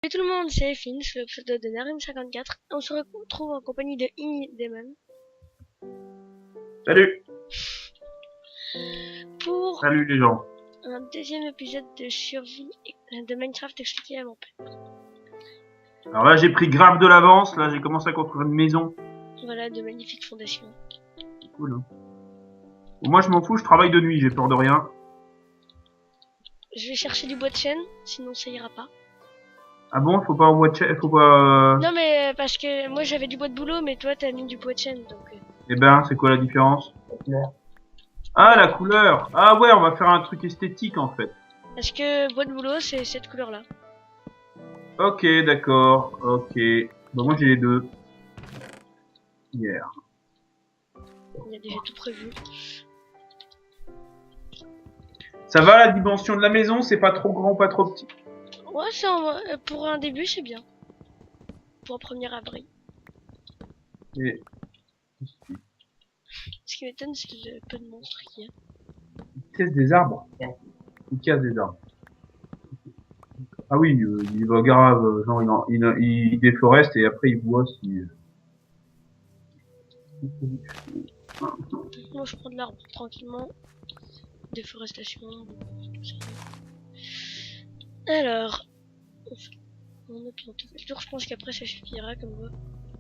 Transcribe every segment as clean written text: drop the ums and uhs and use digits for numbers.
Salut tout le monde, c'est Finn, c'est le pseudo de Narim54. On se retrouve en compagnie de Demon Salut. pour Salut les gens. un deuxième épisode de survie de Minecraft expliqué à mon père. Alors là j'ai pris grave de l'avance, là j'ai commencé à construire une maison. Voilà, de magnifiques fondations. C'est cool hein. Bon, moi je m'en fous, je travaille de nuit, j'ai peur de rien. Je vais chercher du bois de chêne, sinon ça ira pas. Ah bon, faut pas faut pas... Non mais parce que moi j'avais du bois de boulot, mais toi t'as mis du bois de chêne, donc... Eh ben, c'est quoi la différence? Ah, la couleur. Ah ouais, on va faire un truc esthétique en fait. Parce que bois de boulot c'est cette couleur là. Ok, d'accord, ok. Bon, moi j'ai les deux. Hier. Il y a déjà tout prévu. Ça va la dimension de la maison? C'est pas trop grand, pas trop petit? Ouais, pour un début c'est bien. Pour un premier abri. Et... Ce qui m'étonne c'est le peu de monstres qu'il y a. Il casse des arbres. Il casse des arbres. Ah oui, il va grave, genre il déforeste et après il voit si... Moi je prends de l'arbre tranquillement. Déforestation, tout ça. Alors, on a planté le tour, je pense qu'après ça suffira comme voie.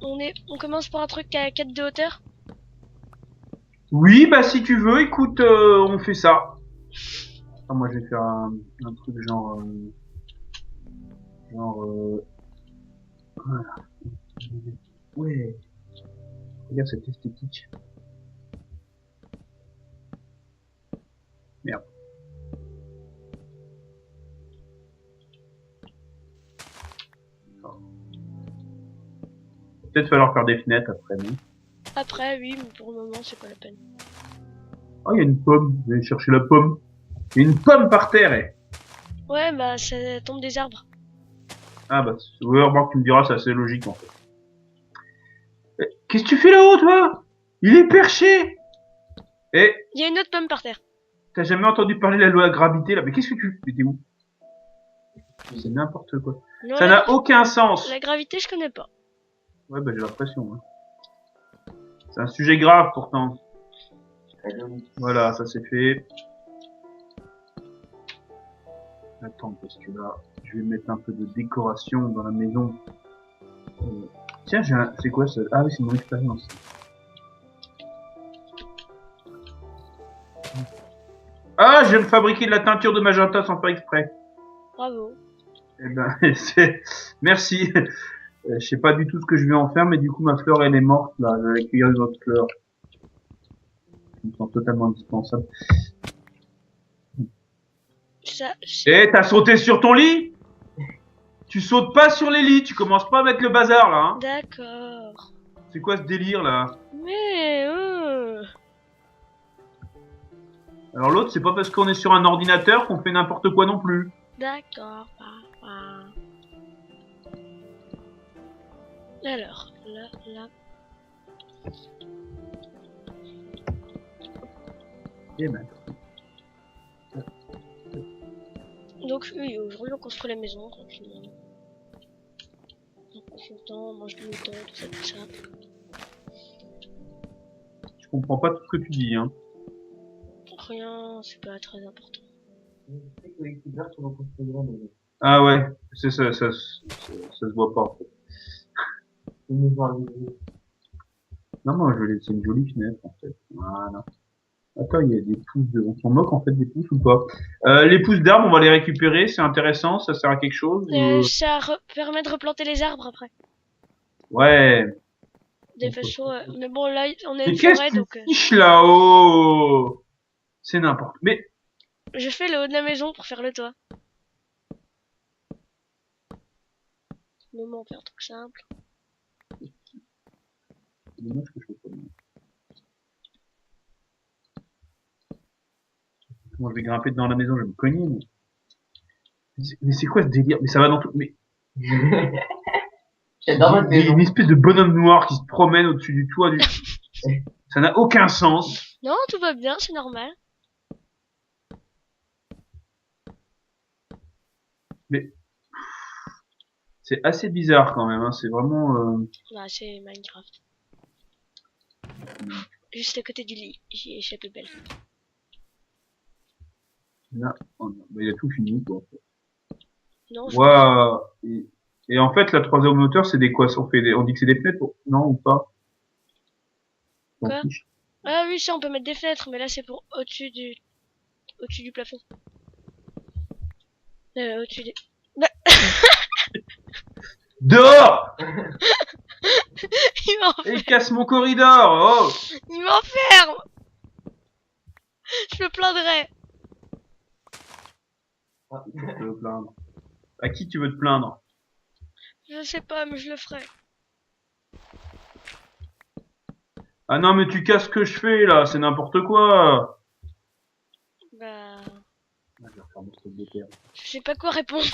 On commence par un truc à 4 de hauteur. Oui, bah si tu veux, écoute, on fait ça. Ah, moi je vais faire un truc genre... voilà. Ouais, regarde cette esthétique. Merde. Peut-être falloir faire des fenêtres après, non? Après, oui, mais pour le moment, c'est pas la peine. Oh, il y a une pomme. Je vais chercher la pomme. Il y a une pomme par terre, eh. Ouais, bah ça tombe des arbres. Ah bah, ouais, remarque, tu me diras, c'est assez logique en fait. Qu'est-ce que tu fais là-haut, toi? Il est perché. Eh, Il y a une autre pomme par terre. t'as jamais entendu parler de la loi de gravité là? Mais qu'est-ce que tu... Mais t'es où? C'est n'importe quoi. Non, Ça n'a aucun sens. la gravité, je connais pas. Ouais, bah j'ai l'impression. Hein. C'est un sujet grave pourtant. Voilà, ça c'est fait. Attends, parce que là, je vais mettre un peu de décoration dans la maison. Tiens, c'est quoi ça? Ah oui, c'est mon expérience. Ah, je vais me fabriquer de la teinture de magenta sans faire exprès. Bravo. Eh ben, merci. Je sais pas du tout ce que je vais en faire, mais du coup, ma fleur, elle est morte, là. Je vais accueillir une autre fleur. Je me sens totalement indispensable. Ça, Eh, t'as sauté sur ton lit? Tu sautes pas sur les lits, tu commences pas à mettre le bazar, là, hein. d'accord. C'est quoi ce délire, là? Mais, Alors l'autre, c'est pas parce qu'on est sur un ordinateur qu'on fait n'importe quoi non plus. d'accord, papa. Alors, là. Eh ben. Donc, oui, aujourd'hui, on construit la maison, tranquillement. En consultant, on mange du mouton, tout ça. Je comprends pas tout ce que tu dis, hein. Rien, c'est pas très important. Ah ouais, c'est ça se voit pas, en fait. Non, moi, c'est une jolie fenêtre, en fait. Voilà. Attends, il y a des pousses de... On s'en moque, en fait, des pousses ou pas? Les pousses d'arbres, on va les récupérer, c'est intéressant, ça sert à quelque chose ou... Ça permet de replanter les arbres après. Ouais. Des façons, mais bon, là, on a Mais une qu'est-ce forêt, que tu donc fiches là-haut? C'est n'importe... Mais... je fais le haut de la maison pour faire le toit. Moment, on fait un truc simple. C'est dommage que je fais pas. Moi, je vais grimper dans la maison, je vais me cogner. Mais c'est quoi ce délire? Mais ça va dans tout... Mais... J'adore votre Il y a maison. une espèce de bonhomme noir qui se promène au-dessus du toit du... Ça n'a aucun sens. Non, tout va bien, c'est normal. Mais... C'est assez bizarre quand même, hein. C'est vraiment... Là, c'est Minecraft. Juste à côté du lit, j'ai échappé belle. Là, il a tout fini, quoi. Non, je pense. Waouh. Et en fait, la troisième hauteur, c'est des quoi? On dit que c'est des fenêtres, non ou pas? On s'en Quoi? fiche. Ah oui, ça, on peut mettre des fenêtres, mais là, c'est pour au-dessus du plafond. Au-dessus des... Bah, Dehors! il Et il casse mon corridor! Oh! il m'enferme. Je me plaindrais. Tu veux te plaindre. À qui tu veux te plaindre? Je sais pas, mais je le ferai. Ah non, mais tu casses ce que je fais, là. C'est n'importe quoi. Bah, Ah, je vais refaire mon truc de terre. je sais pas quoi répondre.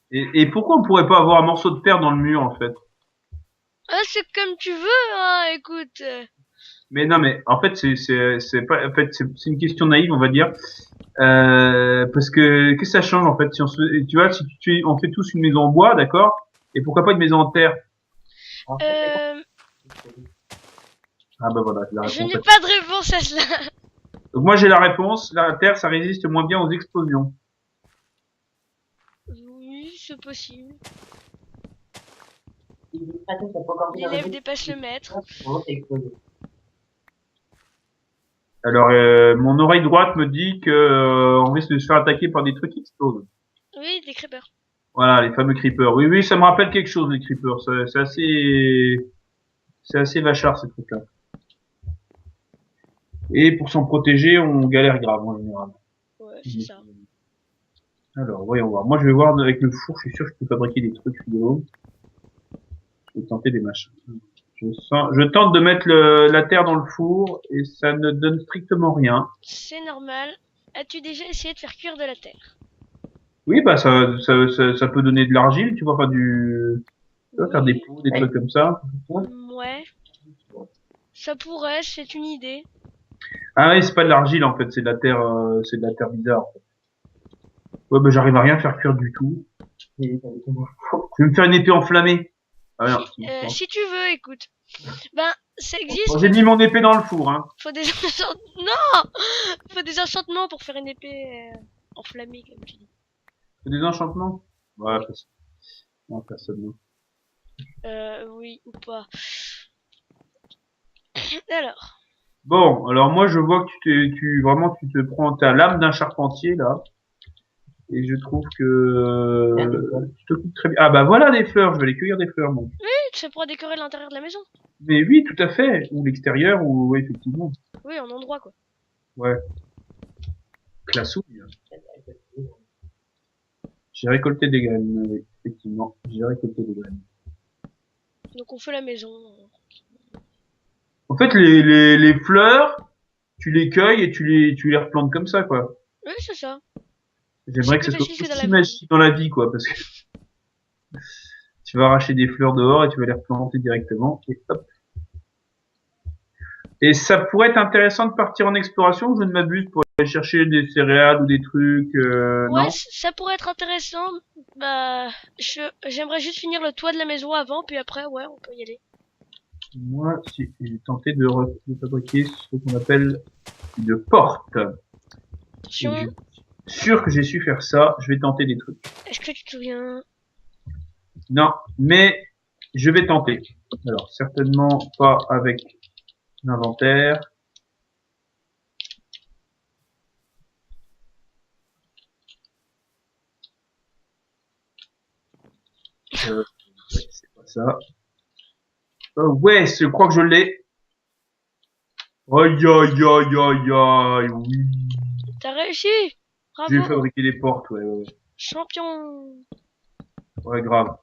Et pourquoi on pourrait pas avoir un morceau de terre dans le mur, en fait? Ah, c'est comme tu veux, hein, écoute. Mais non, mais en fait, c'est pas, en fait, c'est une question naïve, on va dire. Parce que qu'est-ce que ça change en fait si on se, tu vois, si on fait tous une maison en bois, d'accord, et pourquoi pas une maison en terre? Euh, Ah bah voilà, j'ai la je réponse. n'ai pas de réponse à cela. Donc moi j'ai la réponse. La terre, ça résiste moins bien aux explosions. Oui, c'est possible. Attends, ça peut encore bien L'élève rajouter. dépasse le maître. Bon, c'est explosé. Alors mon oreille droite me dit que on risque de se faire attaquer par des trucs qui explosent. Oui, des creepers. Voilà, les fameux creepers. Oui, oui, ça me rappelle quelque chose les creepers. C'est assez vachard ces trucs-là. Et pour s'en protéger, on galère grave en général. Ouais, c'est ça. Alors, voyons voir. Moi, je vais voir avec le four. Je suis sûr que je peux fabriquer des trucs rigolos. Je vais tenter des machins. Je tente de mettre la terre dans le four et ça ne donne strictement rien. C'est normal. As-tu déjà essayé de faire cuire de la terre? Oui, bah ça peut donner de l'argile, tu vois, enfin tu vois, faire des pots, des trucs comme ça. Ouais. Ça pourrait, c'est une idée. Ah oui, c'est pas de l'argile en fait, c'est de la terre bizarre. En fait. Ouais, bah j'arrive à rien faire cuire du tout. Je vais me faire une épée enflammée. Ah non. Si tu veux, écoute. Ben, ça existe. Bon, j'ai mis mon épée dans le four, hein. Faut des enchantements. Non! Faut des enchantements pour faire une épée enflammée, comme tu dis. C'est des enchantements. Ouais, non, personne. Oui ou pas. Alors. Bon, alors moi je vois que tu te prends ta lame d'un charpentier là, et je trouve que tu te coupes très bien. Ah bah voilà des fleurs, je vais aller cueillir des fleurs moi. Ça pourrait décorer l'intérieur de la maison. Mais oui, tout à fait, ou l'extérieur, ou ouais, effectivement. Oui, en endroit, quoi. Ouais, classouille. J'ai récolté des graines, oui, effectivement, j'ai récolté des graines. Donc on fait la maison. En fait, les fleurs, tu les cueilles et tu les replantes comme ça, quoi. Oui, c'est ça. J'aimerais que C'est ce plus soit facile que dans aussi la vie. magique dans la vie, quoi, parce que tu vas arracher des fleurs dehors et tu vas les replanter directement, et hop. Et ça pourrait être intéressant de partir en exploration, je ne m'abuse, pour aller chercher des céréales ou des trucs, Ouais, non? ça pourrait être intéressant. Bah, j'aimerais juste finir le toit de la maison avant, puis après, ouais, on peut y aller. Moi, si, j'ai tenté de fabriquer ce qu'on appelle une porte. Et Attention, je suis sûr que j'ai su faire ça, je vais tenter des trucs. est-ce que tu te souviens? Non, mais je vais tenter. Alors, certainement pas avec l'inventaire. Ouais, c'est pas ça. Ouais, je crois que je l'ai. Aïe, aïe, aïe, aïe, aïe, oui. T'as réussi! J'ai Bravo! fabriqué des portes, ouais, ouais, Champion! ouais, grave.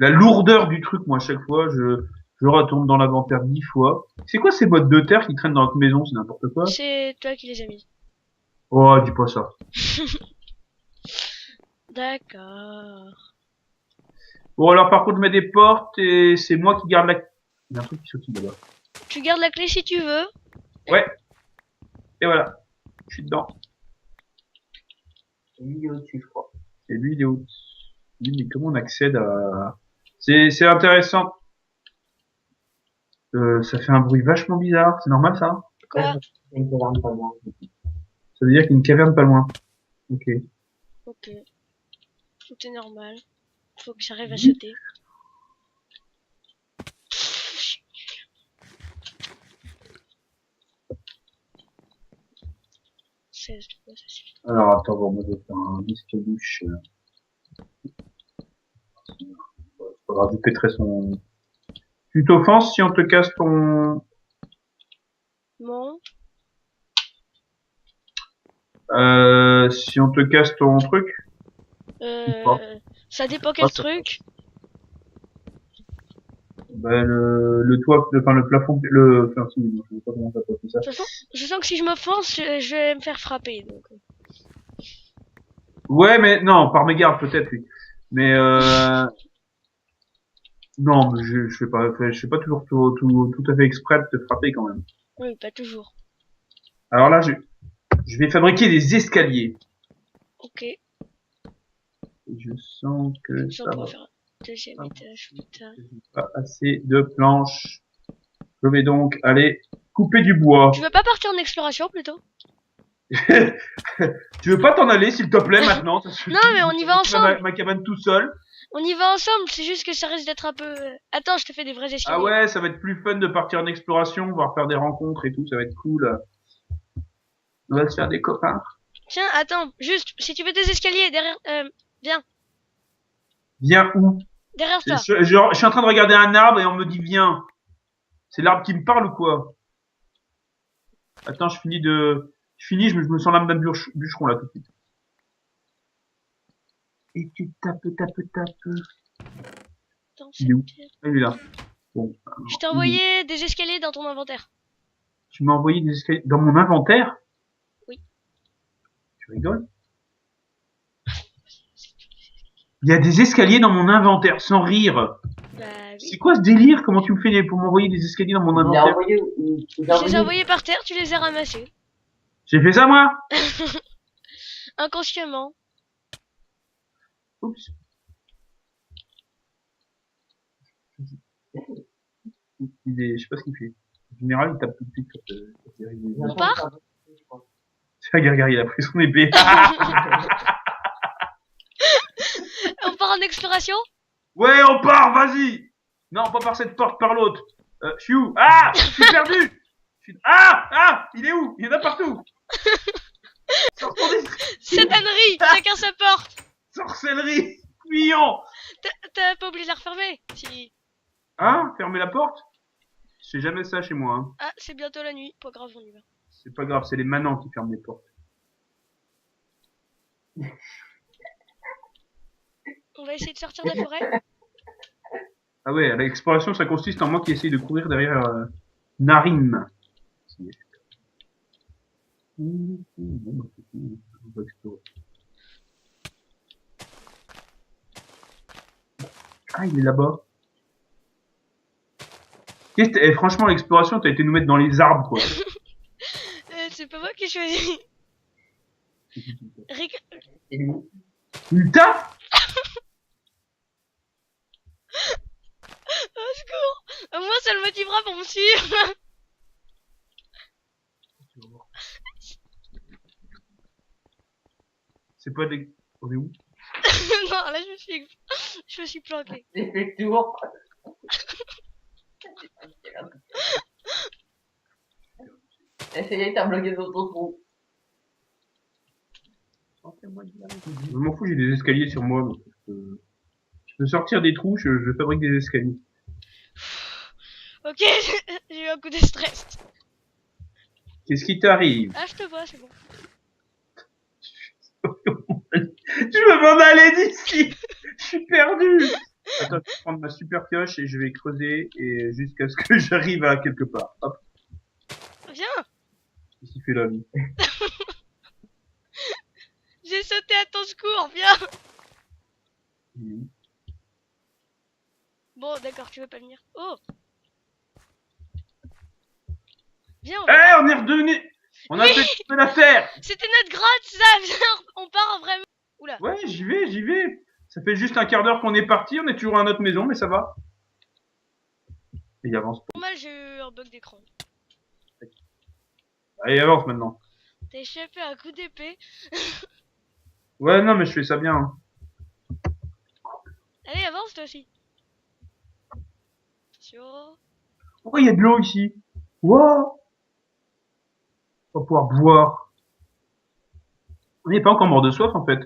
La lourdeur du truc, moi, à chaque fois, je retourne dans l'inventaire 10 fois. C'est quoi ces bottes de terre qui traînent dans notre maison? C'est n'importe quoi. C'est toi qui les as mis. Oh, dis pas ça. D'accord. Bon, alors, par contre, je mets des portes et c'est moi qui garde la... Il y a un truc qui saute là-bas. Tu gardes la clé si tu veux. Ouais. Et voilà. Je suis dedans. lui, il est au-dessus, je crois. Et lui, il est où? Oui, mais comment on accède à... C'est intéressant. Ça fait un bruit vachement bizarre. C'est normal, ça? Quoi? Il y a une caverne pas loin. Ça veut dire qu'il y a une caverne pas loin. Ok. Ok. Tout est normal. Faut que j'arrive à sauter. C'est ça suffit. Alors, attends, bon, moi, je vais faire un disque bouche. Faudra rajouter son... Tu t'offenses si on te casse ton... Bon. Si on te casse ton truc? pas. Ça dépend quel truc. Ben, le toit, enfin, le plafond, enfin, si, je sais pas comment ça s'appelle ça. De toute façon, je sens que si je m'offense, je vais me faire frapper. Donc. Ouais, mais, non, par mégarde, peut-être, oui. Mais, non, mais je fais pas toujours tout à fait exprès de te frapper quand même. Oui, pas toujours. Alors là, je vais fabriquer des escaliers. Ok. Et je sens que Ça, ça on pourra va faire un deuxième étage plus tard. pas assez de planches. Je vais donc aller couper du bois. Tu veux pas partir en exploration plutôt? Tu veux pas t'en aller, s'il te plaît, maintenant? Ça suffit. Non, mais on y va ensemble. Ma cabane tout seul. On y va ensemble, c'est juste que ça risque d'être un peu... Attends, je te fais des vrais escaliers. Ah ouais, ça va être plus fun de partir en exploration, voir faire des rencontres et tout, ça va être cool. On va se faire des copains. Tiens, attends, juste, si tu veux des escaliers, derrière... viens, Viens où? derrière toi. Je suis en train de regarder un arbre et on me dit viens. C'est l'arbre qui me parle ou quoi? Attends, je me sens l'âme d'un bûcheron là tout de suite. Et tu tapes. Attends, Il est où? c'est- Ah, il est là. Bon. Je t'ai envoyé des escaliers dans ton inventaire. Tu m'as envoyé des escaliers dans mon inventaire? Oui. Tu rigoles? Il y a des escaliers dans mon inventaire, sans rire. Bah oui. C'est quoi ce délire? Comment tu me fais pour m'envoyer des escaliers dans mon Il l'a inventaire? envoyé, Je les ai envoyés par terre, tu les as ramassés. J'ai fait ça moi? Inconsciemment. Oups. Je sais pas ce qu'il fait. En général, il tape tout de suite sur On part? Regarde, il a pris son épée. On part en exploration? Ouais, on part, vas-y! Non, pas par cette porte, par l'autre. Je suis où? Ah! Je suis perdu! Ah! Il est où? Il y en a partout! Satanerie! Chacun sa porte! Sorcellerie! Fuyons! T'as pas oublié de la refermer? Si. Hein? Fermez la porte? Je fais jamais ça chez moi, hein. Ah, c'est bientôt la nuit. Pas grave, on y va. C'est pas grave, c'est les manants qui ferment les portes. On va essayer de sortir de la forêt? Ah ouais, l'exploration, ça consiste en moi qui essaye de courir derrière Narim. Ah, il est là-bas. Franchement, l'exploration, t'as été nous mettre dans les arbres, quoi. C'est pas moi qui choisis. Putain! Au secours! Moi, ça le motivera pour me suivre. C'est pas des... On est où? Non, là, je me suis planqué. J'ai fait le tour. Essayez, t'as bloqué dans ton trou. Je m'en fous, j'ai des escaliers sur moi, donc je peux sortir des trous, je fabrique des escaliers. Ok, j'ai eu un coup de stress. Qu'est-ce qui t'arrive? Ah, je te vois, c'est bon. Je veux m'en aller d'ici. Je suis perdu. Attends, je vais prendre ma super pioche et je vais creuser et jusqu'à ce que j'arrive à quelque part. Hop, Viens! qu'est-ce qu'il fait là, lui? J'ai sauté à ton secours, viens! Bon, d'accord, tu veux pas venir. Oh! Viens, Eh, on est redevenu. On a fait toute la terre. C'était notre grotte, ça! Viens, on part vraiment. Oula. Ouais, j'y vais, j'y vais. Ça fait juste un quart d'heure qu'on est parti, on est toujours à notre maison, mais ça va. Et il avance pas. Normal, j'ai eu un bug d'écran. Allez, avance maintenant. T'as échappé à un coup d'épée. Ouais, non, mais je fais ça bien. Hein. Allez, avance toi aussi. Attention. Pourquoi il y a de l'eau ici? Wow. On va pouvoir boire. On n'est pas encore mort de soif, en fait.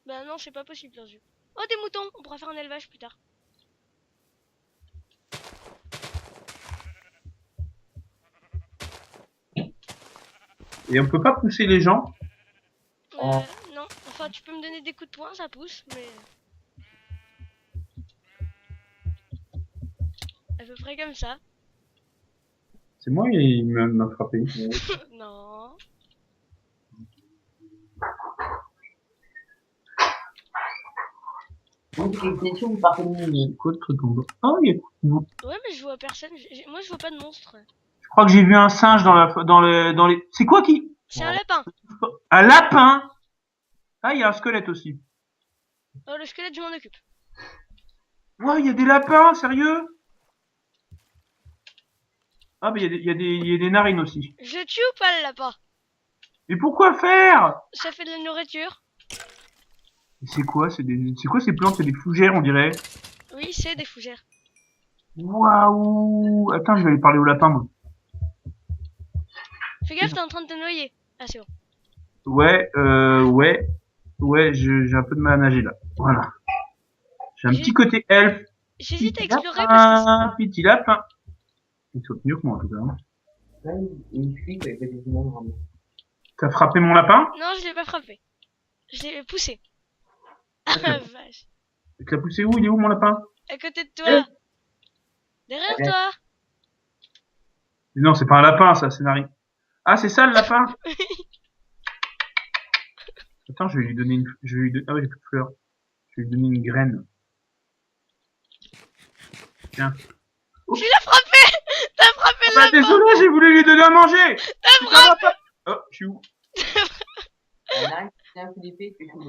Bah non, c'est pas possible, leurs yeux. Oh, des moutons. On pourra faire un élevage plus tard. Et on peut pas pousser les gens. Non. Enfin, tu peux me donner des coups de poing, ça pousse, mais... à peu près comme ça. C'est moi, il m'a frappé. Non. Donc, c'est sûr, vous partez de minuit. Quoi de truc en bas? Oh, il y a non. Ouais, mais je vois personne. Moi, je vois pas de monstre. Je crois que j'ai vu un singe dans les... C'est quoi qui... C'est un lapin. Un lapin! Ah, il y a un squelette aussi. Oh, le squelette, je m'en occupe. Ouais, il y a des lapins, sérieux? Ah, mais il y a des narines aussi. Je tue ou pas le lapin? Mais pourquoi faire? Ça fait de la nourriture. C'est quoi? C'est quoi ces plantes? C'est des fougères, on dirait. Oui, c'est des fougères. Waouh! Attends, je vais aller parler au lapin, moi. Fais gaffe, t'es en train de te noyer. Ah, c'est bon. Ouais, j'ai un peu de mal à nager, là. Voilà. J'ai un petit côté elfe. J'hésite à explorer parce que... Un petit lapin. Il saute mieux que moi, en tout cas. Ouais, il fuit, quoi, il fait des humains, vraiment. T'as frappé mon lapin? Non, je l'ai pas frappé. Je l'ai poussé. Ah, vache. Tu l'as poussé où? Il est où, mon lapin? À côté de toi. Derrière Ouais. toi. Non, c'est pas un lapin, ça, c'est Nari. Ah, c'est ça, le lapin? Attends, je vais lui donner une... Ah ouais, j'ai plus de fleurs. Je vais lui donner une graine. Tiens. Tu l'as frappé. T'as frappé le Bah, lapin. désolé, j'ai voulu lui donner à manger! T'as Ça va pas. Oh, je suis où? On arrive, c'est un coup d'épée, c'est tout.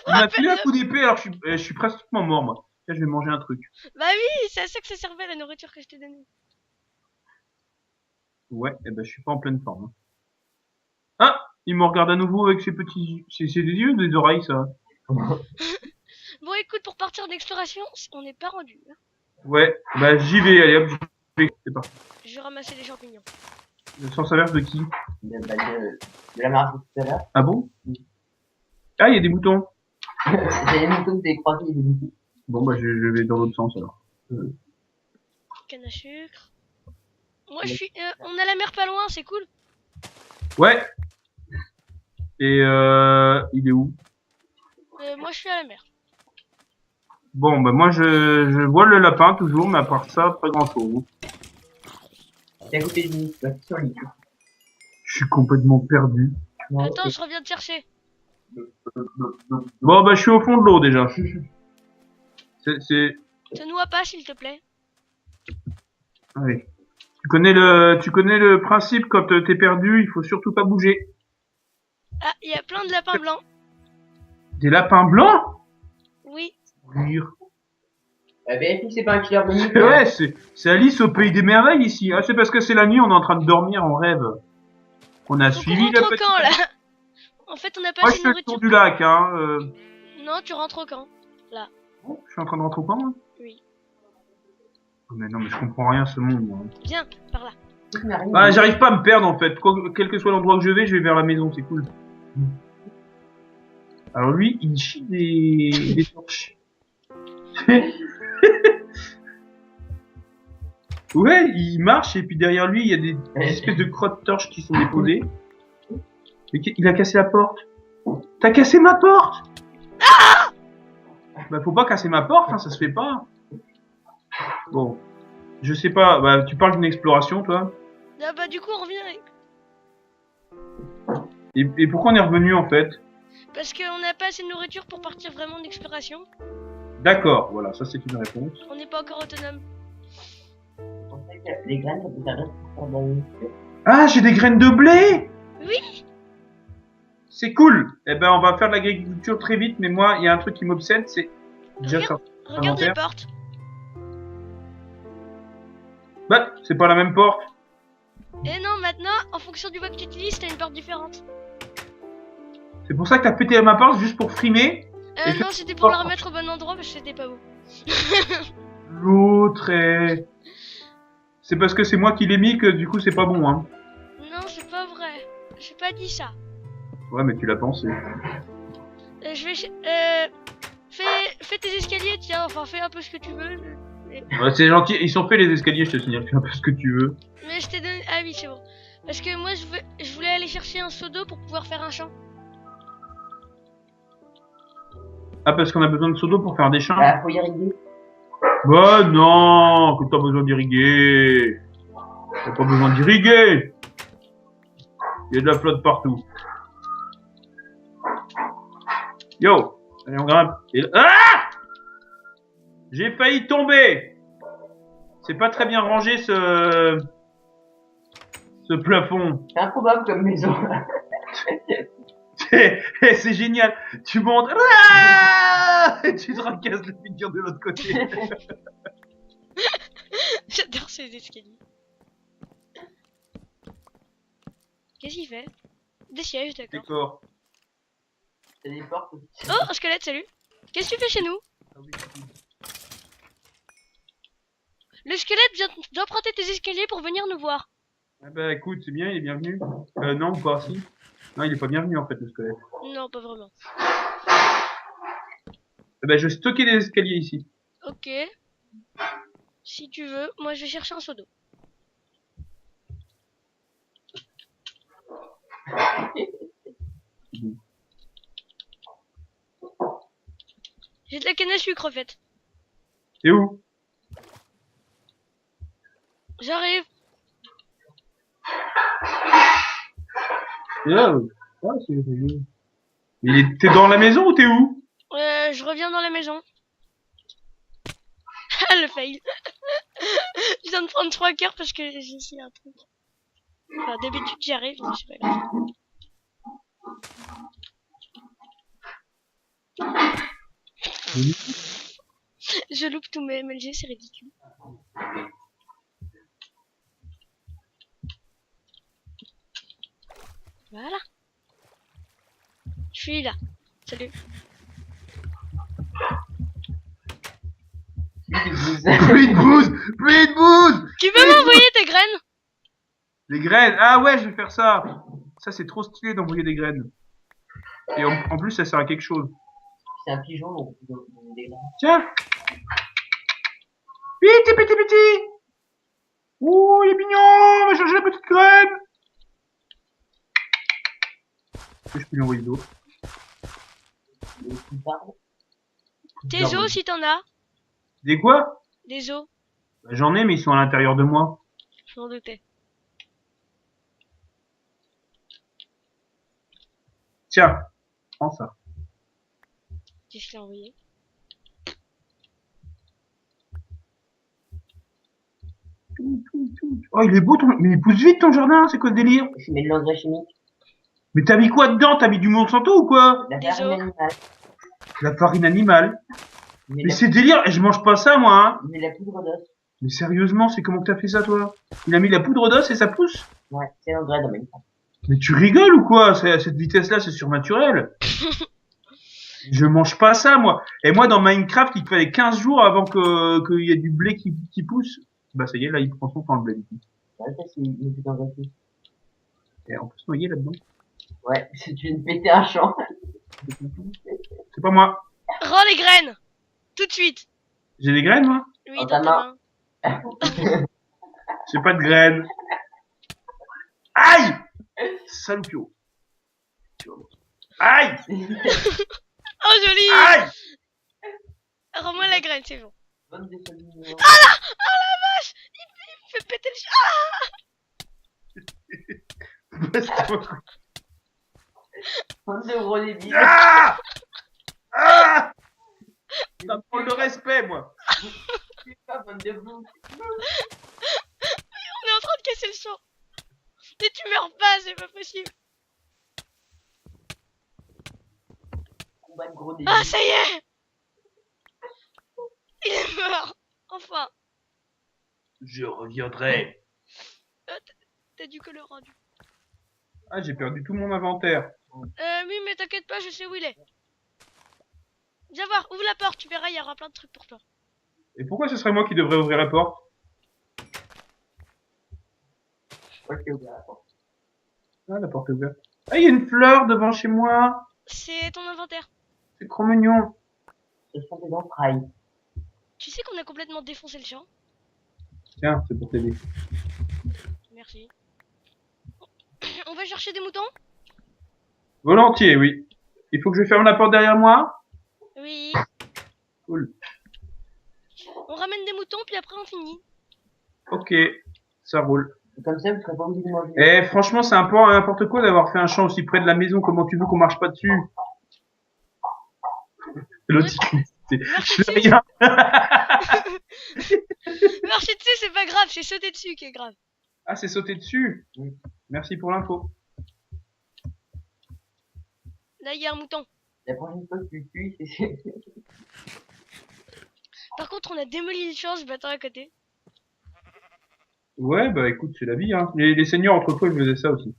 Il m'a frappé filé un le... coup d'épée, alors je suis pratiquement mort, moi. Tiens, je vais manger un truc. Bah oui, c'est à ça que ça servait la nourriture que je t'ai donnée. Ouais, eh ben, je suis pas en pleine forme. Hein. Ah! Il me regarde à nouveau avec ses petits... C'est des yeux ou des oreilles, ça? Bon, écoute, pour partir d'exploration, on n'est pas rendu. Hein. Ouais, bah j'y vais, allez hop, j'y vais. C'est parti. Je vais ramasser les champignons. Le sens inverse de qui? De la marque tout à l'heure. Ah bon? Ah, il y a des moutons. J'ai les moutons que j'ai croisés, il y a des moutons. Bon, bah je vais dans l'autre sens, alors. Canne à sucre. Moi, je suis... on a la mer pas loin, c'est cool. Ouais! Et il est où? Moi, je suis à la mer. Bon, bah moi je vois le lapin toujours, mais à part ça, pas grand chose. C'est à côté de nous, c'est sur l'île. Je suis complètement perdu. Attends, je reviens te chercher. Bon, bah je suis au fond de l'eau déjà. C'est... Te noie pas, s'il te plaît. Allez. Tu connais le principe quand t'es perdu, il faut surtout pas bouger. Ah, il y a plein de lapins blancs. Des lapins blancs? Oui. Rire. Vérifie que c'est pas un killer de nuit. Ouais, c'est Alice au pays des merveilles ici. Ah, c'est parce que c'est la nuit, on est en train de dormir, on rêve. On a Faut qu'on suivi rentre la au petite... camp, là. En fait, on n'a pas Moi, je assez de fais le tour nourriture. du lac, hein. Non, tu rentres au camp. Oh, je suis en train de rentrer au camp, moi. Oui. Oh, mais non, mais je comprends rien à ce monde, moi. Viens, par là. Ah, j'arrive pas à me perdre, en fait. Quel que soit l'endroit que je vais vers la maison, c'est cool. Alors lui, il chie des torches. Ouais, il marche et puis derrière lui, il y a des espèces de crottes de torches qui sont déposées. Mais il a cassé la porte. T'as cassé ma porte? Bah faut pas casser ma porte, hein, ça se fait pas. Bon, je sais pas. Bah tu parles d'une exploration, toi. Ah bah du coup, on revient. Et pourquoi on est revenu en fait? Parce qu'on n'a pas assez de nourriture pour partir vraiment d'exploration. D'accord, voilà, ça c'est une réponse. On n'est pas encore autonome. C'est pour ça que les graines, ça peut servir pour faire dans le... Ah, j'ai des graines de blé. Oui. C'est cool. Eh ben, on va faire de l'agriculture très vite, mais moi, il y a un truc qui m'obsède, c'est déjà ça. Regarde les Inventaire. portes. Bah, c'est pas la même porte. Et non, maintenant, en fonction du bois que tu utilises, t'as une porte différente. C'est pour ça que t'as pété ma porte juste pour frimer. Et Non, c'était pour la remettre au bon endroit parce que c'était pas beau. L'autre est... C'est parce que c'est moi qui l'ai mis que du coup c'est pas bon, hein. Non, c'est pas vrai. J'ai pas dit ça. Ouais, mais tu l'as pensé. Je vais... fais tes escaliers, tiens. Enfin, fais un peu ce que tu veux. Ouais, c'est gentil. Ils sont faits les escaliers, je te signale. Fais un peu ce que tu veux. Mais je t'ai donné... Ah oui, c'est bon. Parce que moi, je voulais aller chercher un seau d'eau pour pouvoir faire un champ. Ah, parce qu'on a besoin de seau d'eau pour faire des champs. Bah, faut irriguer. Bah non, que t'as besoin d'irriguer. T'as pas besoin d'irriguer. Il y a de la flotte partout. Yo, allez on grimpe. Ah! J'ai failli tomber. C'est pas très bien rangé ce plafond. C'est improbable comme maison. C'est génial. Tu montes. Ah! Et tu te racasses le figure de l'autre côté. J'adore ces escaliers. Qu'est-ce qu'il fait? Des sièges, d'accord. Décor. C'est des portes aussi. Oh, un squelette, salut. Qu'est-ce que tu fais chez nous? Le squelette vient d'emprunter tes escaliers pour venir nous voir. Ah bah écoute, c'est bien, il est bienvenu. Non, ou pas, si. Non, il est pas bienvenu en fait, le squelette. Non, pas vraiment. Eh ben, je vais stocker des escaliers ici. Ok. Si tu veux, moi je vais chercher un seau d'eau. J'ai de la canne à sucre en fait. C'est où? J'arrive. C'est là. Ouais, t'es dans la maison ou t'es où? Je reviens dans la maison. Ah, le fail. Je viens de prendre 3 cœurs parce que j'ai essayé un truc. Enfin, d'habitude j'y arrive, mais c'est pas grave. Je loupe tous mes MLG, c'est ridicule. Voilà. Je suis là. Salut. Pluie de bouse! Pluie de bouse! Tu peux m'envoyer tes graines? Des graines! Ah ouais, je vais faire ça! Ça, c'est trop stylé d'envoyer des graines. Et en plus, ça sert à quelque chose. C'est un pigeon, donc on peut donner des graines. Tiens! Petit, petit, petit! Ouh, il est mignon! On va changer la petite graine! Est-ce que je peux lui envoyer d'autres? Des petites arbres. Tes os si t'en as. Des quoi? Des os. Bah, j'en ai, mais ils sont à l'intérieur de moi. Je m'en doutais. Tiens, prends ça. Qu'est-ce qu'il a envoyé? Oh, il est beau ton... Mais il pousse vite ton jardin, c'est quoi ce délire? Je mets de l'engrais chimique. Mais t'as mis quoi dedans? T'as mis du Monsanto ou quoi? La Des farine os. animale. La farine animale. Je mets Mais la- c'est délire, et je mange pas ça moi, hein. je mets la poudre d'os. Mais sérieusement, c'est comment que t'as fait ça toi? Il a mis la poudre d'os et ça pousse? Ouais, c'est l'engrais en même temps. Mais tu rigoles ou quoi? À cette vitesse-là, c'est surnaturel. Je mange pas ça moi. Et moi dans Minecraft, il fallait 15 jours avant qu'il y ait du blé qui pousse. Bah ça y est, là il prend son temps le blé. Ouais, ça, c'est une petite engrais. Et on peut se noyer là-dedans. Ouais, si tu viens de péter un champ. C'est pas moi. Rends les graines. Tout de suite. J'ai des graines moi? Oui, Dans dans ta ta main. main. J'ai pas de graines. Aïe! Salupio. Aïe! Oh, joli. Aïe! Rends-moi la graine, c'est bon. Bonne des champignons. Il fait péter le Baisse-toi. Bonne de gros débiles. Ah! Ah! Ça me prend le respect moi. C'est pas bonne de vous. On est en train de casser le champ. Mais tu meurs pas, c'est pas possible. combat de gros début. Ah, ça y est! Il est mort! Enfin! Je reviendrai. T'as du color rendu. Ah, j'ai perdu tout mon inventaire. Oui, mais t'inquiète pas, je sais où il est. Viens voir, ouvre la porte, tu verras, il y aura plein de trucs pour toi. Et pourquoi ce serait moi qui devrais ouvrir la porte? Moi, je t'ai ouvert la porte. Ah, la porte est ouverte. Ah, il y a une fleur devant chez moi. C'est ton inventaire. C'est trop mignon. Ce sont des entrailles. Tu sais qu'on a complètement défoncé le champ? Tiens, c'est pour t'aider. Merci. On va chercher des moutons? Volontiers, oui. Il faut que je ferme la porte derrière moi? Oui. Cool. On ramène des moutons, puis après on finit. Ok, ça roule. Comme ça, vous serez pas obligé de manger. Eh, franchement, c'est un peu n'importe quoi d'avoir fait un champ aussi près de la maison. Comment tu veux qu'on marche pas dessus? L'autre, Marcher je fais dessus, rien. marcher dessus, c'est pas grave, c'est sauter dessus qui est grave. Ah, c'est sauter dessus. Oui. Merci pour l'info. Là, il y a un mouton. La prochaine fois que tu tues, c'est... Par contre, on a démoli le champ, je m'attends à côté. Ouais, bah écoute, c'est la vie, hein. Les seigneurs autrefois, ils faisaient ça aussi.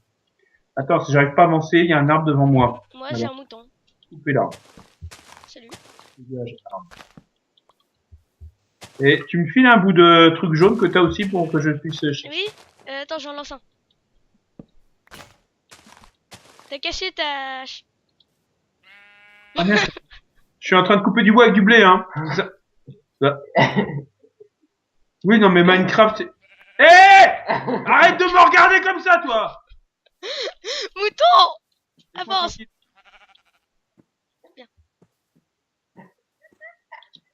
Attends, si j'arrive pas à avancer, il y a un arbre devant moi. Moi, j'ai un mouton. Coupez l'arbre. Salut. Dégage, arbre. Et tu me files un bout de truc jaune que t'as aussi pour que je puisse... Oui. Attends, j'en lance un. T'as caché ta... Ah, merde. Je suis en train de couper du bois avec du blé, hein. Ça... Oui, non, mais Minecraft, c'est... Arrête de me regarder comme ça, toi! Mouton! Avance. Bien.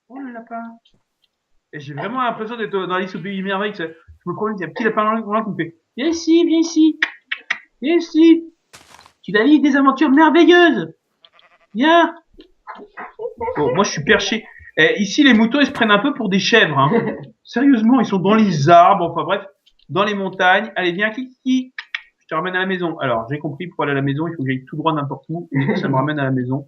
Oh, le lapin. Et j'ai vraiment l'impression d'être dans Alice au pays des merveilles. Je me promène, il y a un petit lapin là qui me fait viens ici, viens ici, viens ici. Tu vas vivre des aventures merveilleuses. Viens. Bon, moi je suis perché. Ici, les moutons, ils se prennent un peu pour des chèvres. Hein. Sérieusement, ils sont dans les arbres, enfin bref, dans les montagnes. Allez, viens, Kiki. Je te ramène à la maison. Alors, j'ai compris, pour aller à la maison, il faut que j'aille tout droit n'importe où. Et ça me ramène à la maison.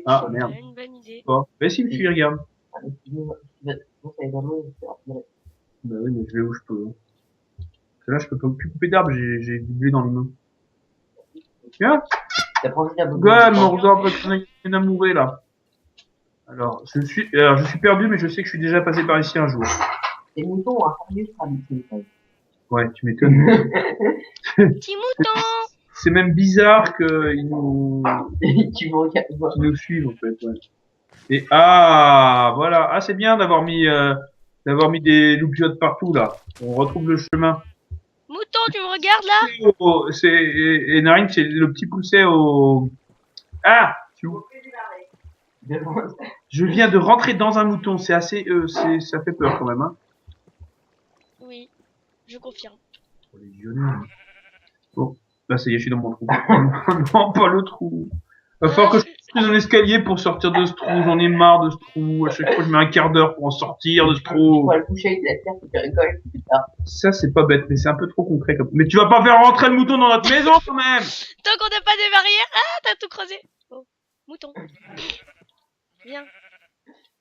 Ah, merde. C'est une bonne idée. Bon, bah si, tu regardes. Bah oui, mais je vais où je peux. Parce que là, je peux pas plus couper d'arbres, j'ai du blé dans les mains. Tiens, gars, mon regard va mourir là. Alors, je suis perdu, mais je sais que je suis déjà passé par ici un jour. Les moutons, un sérieux tradition. Ouais, tu m'étonnes. Petit mouton! C'est même bizarre qu'ils nous Tu nous suivent en fait. Ouais. Et ah, voilà. Ah, c'est bien d'avoir mis des loupiottes partout là. On retrouve le chemin. Mouton, tu me regardes là? Oh, et Narine, c'est le petit pousset au... Ah! Tu vois. Je viens de rentrer dans un mouton, c'est assez, ça fait peur quand même, hein. Oui, je confirme. Oh, les violons. Bon, là ça y est, je suis dans mon trou. Non, pas le trou. Va falloir que je construise un escalier pour sortir de ce trou, j'en ai marre de ce trou. À chaque fois, je mets un quart d'heure pour en sortir de ce trou. Tu vas le coucher avec la terre, tu rigoles. Ça, c'est pas bête, mais c'est un peu trop concret comme... Mais tu vas pas faire rentrer le mouton dans notre maison quand même! Tant qu'on n'a pas des barrières, ah, t'as tout creusé. Oh, mouton. Viens.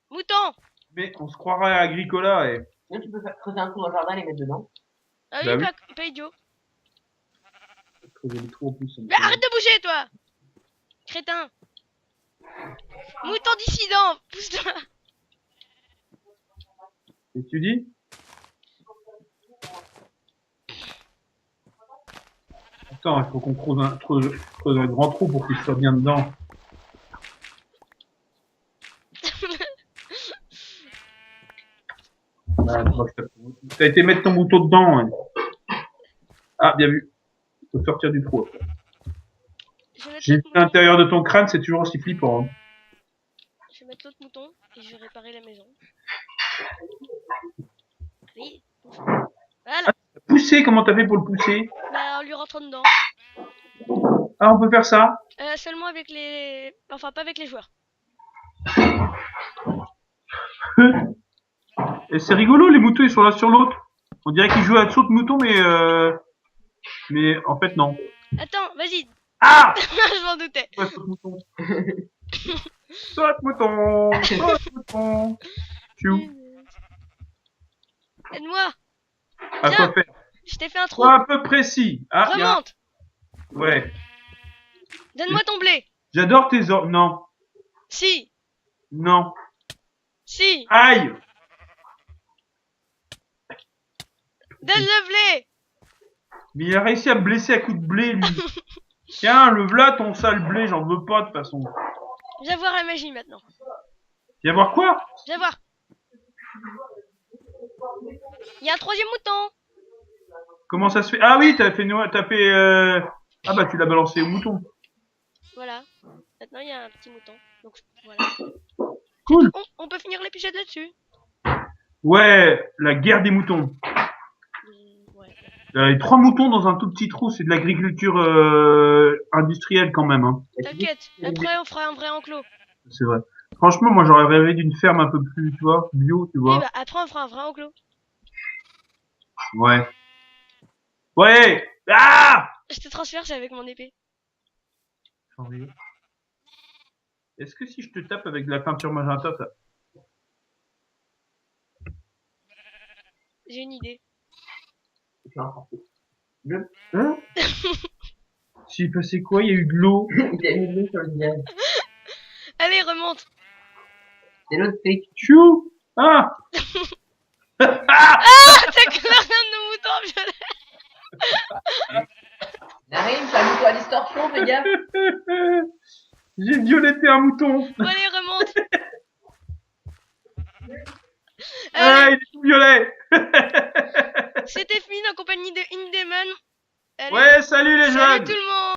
Mouton! Mais on se croirait à Agricola et... Là, tu peux faire creuser un trou dans le jardin et les mettre dedans. Ah oui, Bah oui. pas idiot. Creuser le trou en plus, ça me Mais fait- arrête de bouger, toi! Crétin! Mouton dissident! Pousse-toi! Et tu dis? Attends, il faut qu'on creuse un grand trou pour qu'il soit bien dedans. Ah, t'as été mettre ton mouton dedans. Hein. Ah, bien vu. Il faut sortir du trou. Je vais mettre J'ai vu l'autre mouton. l'intérieur de ton crâne, c'est toujours aussi flippant. Hein. Je vais mettre l'autre mouton et je vais réparer la maison. Allez. Voilà. Pousser, comment t'as fait pour le pousser? Bah, en lui rentrant dedans. Ah, on peut faire ça? Seulement avec les... Enfin, pas avec les joueurs. Et c'est rigolo, les moutons, ils sont là sur l'autre. On dirait qu'ils jouent à saut de mouton, mais en fait, non. Attends, vas-y. Ah! Je m'en doutais. Ouais, saute mouton. Saute mouton. Saute mouton. Chou. Aide-moi. À Viens. quoi faire? Je t'ai fait un trou. Sois un peu précis. Ah, y a un- Remonte. Ouais. Donne-moi ton blé. J'adore tes ordres. Non. Si. Non. Si. Aïe! Donne le blé. Mais il a réussi à me blesser à coups de blé, lui. Tiens, le v'là ton sale blé, j'en veux pas de toute façon. Viens voir la magie maintenant. Viens voir quoi? Viens voir. Il y a un troisième mouton. Comment ça se fait? Ah oui, t'as fait, ah bah tu l'as balancé au mouton. Voilà. Maintenant il y a un petit mouton. Donc voilà. Cool. On peut finir l'épisode là-dessus. Ouais, la guerre des moutons. Ouais. Les 3 moutons dans un tout petit trou, c'est de l'agriculture industrielle quand même. Hein. T'inquiète. Après on fera un vrai enclos. C'est vrai. Franchement, moi j'aurais rêvé d'une ferme un peu plus, tu vois, bio, tu Oui, vois. bah après on fera un vrai enclos. Ouais. Ouais. Ah! Je te transfère, c'est avec mon épée. Est-ce que si je te tape avec de la peinture magenta, ça... J'ai une idée. Hein? S'il passait quoi? Il y a eu de l'eau. Il a mis de l'eau sur le visage. Allez, remonte. C'est l'autre fake. Chou! Ah! Ah, t'as couleur d'un de nos moutons violets. Narim, t'as mis toi distorsion, fais gaffe. J'ai violetté un mouton. Bon, allez, remonte. Ah, Allez, il est tout violet. c'était fini en compagnie de Indemon. Allez, Ouais, salut les salut jeunes. tout le monde.